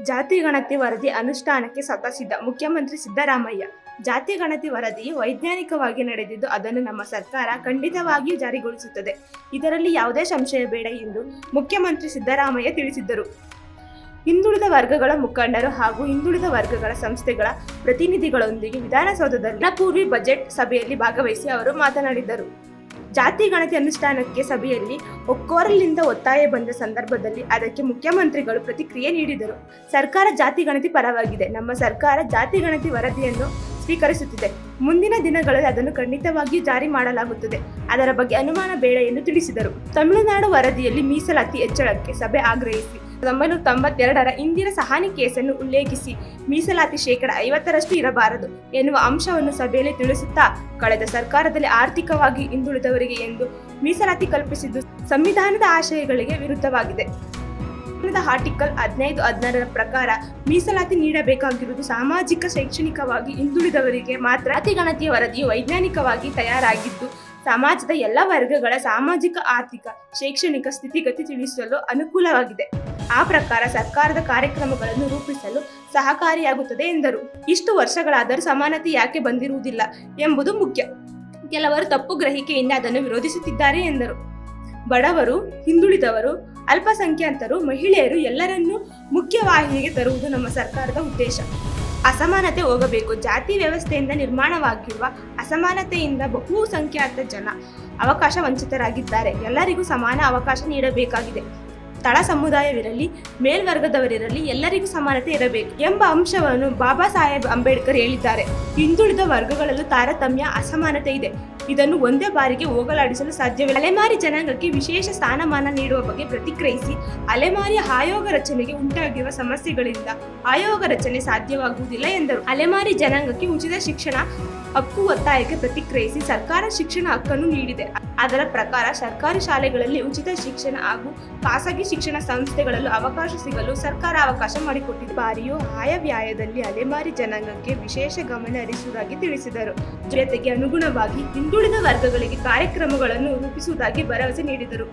ಜಾತಿ ಗಣತಿ ವರದಿ ಅನುಷ್ಠಾನಕ್ಕೆ ಸ್ವತಃಸಿದ್ಧ ಮುಖ್ಯಮಂತ್ರಿ ಸಿದ್ದರಾಮಯ್ಯ. ಜಾತಿ ಗಣತಿ ವರದಿಯು ವೈಜ್ಞಾನಿಕವಾಗಿ ನಡೆದಿದ್ದು ಅದನ್ನು ನಮ್ಮ ಸರ್ಕಾರ ಖಂಡಿತವಾಗಿಯೂ ಜಾರಿಗೊಳಿಸುತ್ತದೆ. ಇದರಲ್ಲಿ ಯಾವುದೇ ಸಂಶಯ ಬೇಡ ಎಂದು ಮುಖ್ಯಮಂತ್ರಿ ಸಿದ್ದರಾಮಯ್ಯ ತಿಳಿಸಿದ್ದರು. ಹಿಂದುಳಿದ ವರ್ಗಗಳ ಮುಖಂಡರು ಹಾಗೂ ಹಿಂದುಳಿದ ವರ್ಗಗಳ ಸಂಸ್ಥೆಗಳ ಪ್ರತಿನಿಧಿಗಳೊಂದಿಗೆ ವಿಧಾನಸೌಧದಲ್ಲಿ ಪೂರ್ವಿ ಬಜೆಟ್ ಸಭೆಯಲ್ಲಿ ಭಾಗವಹಿಸಿ ಅವರು ಮಾತನಾಡಿದರು. ಜಾತಿ ಗಣತಿ ಅನುಷ್ಠಾನಕ್ಕೆ ಸಭೆಯಲ್ಲಿ ಒಕ್ಕೊರಲಿನಿಂದ ಒತ್ತಾಯ ಬಂದ ಸಂದರ್ಭದಲ್ಲಿ ಅದಕ್ಕೆ ಮುಖ್ಯಮಂತ್ರಿಗಳು ಪ್ರತಿಕ್ರಿಯೆ ನೀಡಿದರು. ಸರ್ಕಾರ ಜಾತಿ ಗಣತಿ ಪರವಾಗಿದೆ. ನಮ್ಮ ಸರ್ಕಾರ ಜಾತಿ ಗಣತಿ ವರದಿಯನ್ನು ಸ್ವೀಕರಿಸುತ್ತಿದೆ. ಮುಂದಿನ ದಿನಗಳಲ್ಲಿ ಅದನ್ನು ಖಂಡಿತವಾಗಿಯೂ ಜಾರಿ ಮಾಡಲಾಗುತ್ತದೆ. ಅದರ ಬಗ್ಗೆ ಅನುಮಾನ ಬೇಡ ಎಂದು ತಿಳಿಸಿದರು. ತಮಿಳುನಾಡು ವರದಿಯಲ್ಲಿ ಮೀಸಲಾತಿ ಹೆಚ್ಚಳಕ್ಕೆ ಸಭೆ ಆಗ್ರಹಿಸಿ 1992ರ ಇಂದಿರಾ ಸಹಾನಿ ಕೇಸನ್ನು ಉಲ್ಲೇಖಿಸಿ ಮೀಸಲಾತಿ 50% ಇರಬಾರದು ಎನ್ನುವ ಅಂಶವನ್ನು ಸಭೆಯಲ್ಲಿ ತಿಳಿಸುತ್ತಾ, ಕಳೆದ ಸರ್ಕಾರದಲ್ಲಿ ಆರ್ಥಿಕವಾಗಿ ಹಿಂದುಳಿದವರಿಗೆ ಎಂದು ಮೀಸಲಾತಿ ಕಲ್ಪಿಸಿದ್ದು ಸಂವಿಧಾನದ ಆಶಯಗಳಿಗೆ ವಿರುದ್ಧವಾಗಿದೆ. ಆರ್ಟಿಕಲ್ 15-16ರ ಪ್ರಕಾರ ಮೀಸಲಾತಿ ನೀಡಬೇಕಾಗಿರುವುದು ಸಾಮಾಜಿಕ ಶೈಕ್ಷಣಿಕವಾಗಿ ಹಿಂದುಳಿದವರಿಗೆ ಮಾತ್ರ. ಜಾತಿ ಗಣತಿಯ ವರದಿಯು ವೈಜ್ಞಾನಿಕವಾಗಿ ತಯಾರಾಗಿದ್ದು ಸಮಾಜದ ಎಲ್ಲ ವರ್ಗಗಳ ಸಾಮಾಜಿಕ, ಆರ್ಥಿಕ, ಶೈಕ್ಷಣಿಕ ಸ್ಥಿತಿಗತಿ ತಿಳಿಸಲು ಅನುಕೂಲವಾಗಿದೆ. ಆ ಪ್ರಕಾರ ಸರ್ಕಾರದ ಕಾರ್ಯಕ್ರಮಗಳನ್ನು ರೂಪಿಸಲು ಸಹಕಾರಿಯಾಗುತ್ತದೆ ಎಂದರು. ಇಷ್ಟು ವರ್ಷಗಳಾದರೂ ಸಮಾನತೆ ಯಾಕೆ ಬಂದಿರುವುದಿಲ್ಲ ಎಂಬುದು ಮುಖ್ಯ. ಕೆಲವರು ತಪ್ಪು ಗ್ರಹಿಕೆಯಿಂದ ಅದನ್ನು ವಿರೋಧಿಸುತ್ತಿದ್ದಾರೆ ಎಂದರು. ಬಡವರು, ಹಿಂದುಳಿದವರು, ಅಲ್ಪಸಂಖ್ಯಾತರು, ಮಹಿಳೆಯರು ಎಲ್ಲರನ್ನೂ ಮುಖ್ಯವಾಹಿನಿಗೆ ತರುವುದು ನಮ್ಮ ಸರ್ಕಾರದ ಉದ್ದೇಶ. ಅಸಮಾನತೆ ಹೋಗಬೇಕು. ಜಾತಿ ವ್ಯವಸ್ಥೆಯಿಂದ ನಿರ್ಮಾಣವಾಗಿರುವ ಅಸಮಾನತೆಯಿಂದ ಬಹುಸಂಖ್ಯಾತ ಜನ ಅವಕಾಶ ವಂಚಿತರಾಗಿದ್ದಾರೆ. ಎಲ್ಲರಿಗೂ ಸಮಾನ ಅವಕಾಶ ನೀಡಬೇಕಾಗಿದೆ. ತಳ ಸಮುದಾಯವಿರಲಿ, ಮೇಲ್ವರ್ಗದವರಿರಲಿ, ಎಲ್ಲರಿಗೂ ಸಮಾನತೆ ಇರಬೇಕು ಎಂಬ ಅಂಶವನ್ನು ಬಾಬಾ ಸಾಹೇಬ್ ಅಂಬೇಡ್ಕರ್ ಹೇಳಿದ್ದಾರೆ. ಹಿಂದುಳಿದ ವರ್ಗಗಳಲ್ಲೂ ತಾರತಮ್ಯ, ಅಸಮಾನತೆ ಇದೆ. ಇದನ್ನು ಒಂದೇ ಬಾರಿಗೆ ಹೋಗಲಾಡಿಸಲು ಸಾಧ್ಯವಿಲ್ಲ. ಅಲೆಮಾರಿ ಜನಾಂಗಕ್ಕೆ ವಿಶೇಷ ಸ್ಥಾನಮಾನ ನೀಡುವ ಬಗ್ಗೆ ಪ್ರತಿಕ್ರಿಯಿಸಿ, ಅಲೆಮಾರಿ ಆಯೋಗ ರಚನೆಗೆ ಉಂಟಾಗಿರುವ ಸಮಸ್ಯೆಗಳಿಂದ ಆಯೋಗ ರಚನೆ ಸಾಧ್ಯವಾಗುವುದಿಲ್ಲ ಎಂದರು. ಅಲೆಮಾರಿ ಜನಾಂಗಕ್ಕೆ ಉಚಿತ ಶಿಕ್ಷಣ ಹಕ್ಕು ಒತ್ತಾಯಕ್ಕೆ ಪ್ರತಿಕ್ರಿಯಿಸಿ, ಸರ್ಕಾರ ಶಿಕ್ಷಣ ಹಕ್ಕನ್ನು ನೀಡಿದೆ. ಅದರ ಪ್ರಕಾರ ಸರ್ಕಾರಿ ಶಾಲೆಗಳಲ್ಲಿ ಉಚಿತ ಶಿಕ್ಷಣ ಹಾಗೂ ಖಾಸಗಿ ಶಿಕ್ಷಣ ಸಂಸ್ಥೆಗಳಲ್ಲೂ ಅವಕಾಶ ಸಿಗಲು ಸರ್ಕಾರ ಅವಕಾಶ ಮಾಡಿಕೊಟ್ಟಿದೆ. ಬಾರಿಯೂ ಆಯವ್ಯಯದಲ್ಲಿ ಅಲೆಮಾರಿ ಜನಾಂಗಕ್ಕೆ ವಿಶೇಷ ಗಮನ ಹರಿಸುವುದಾಗಿ ತಿಳಿಸಿದರು. ಜೊತೆಗೆ ಅನುಗುಣವಾಗಿ ಹಿಂದುಳಿದ ವರ್ಗಗಳಿಗೆ ಕಾರ್ಯಕ್ರಮಗಳನ್ನು ರೂಪಿಸುವುದಾಗಿ ಭರವಸೆ ನೀಡಿದರು.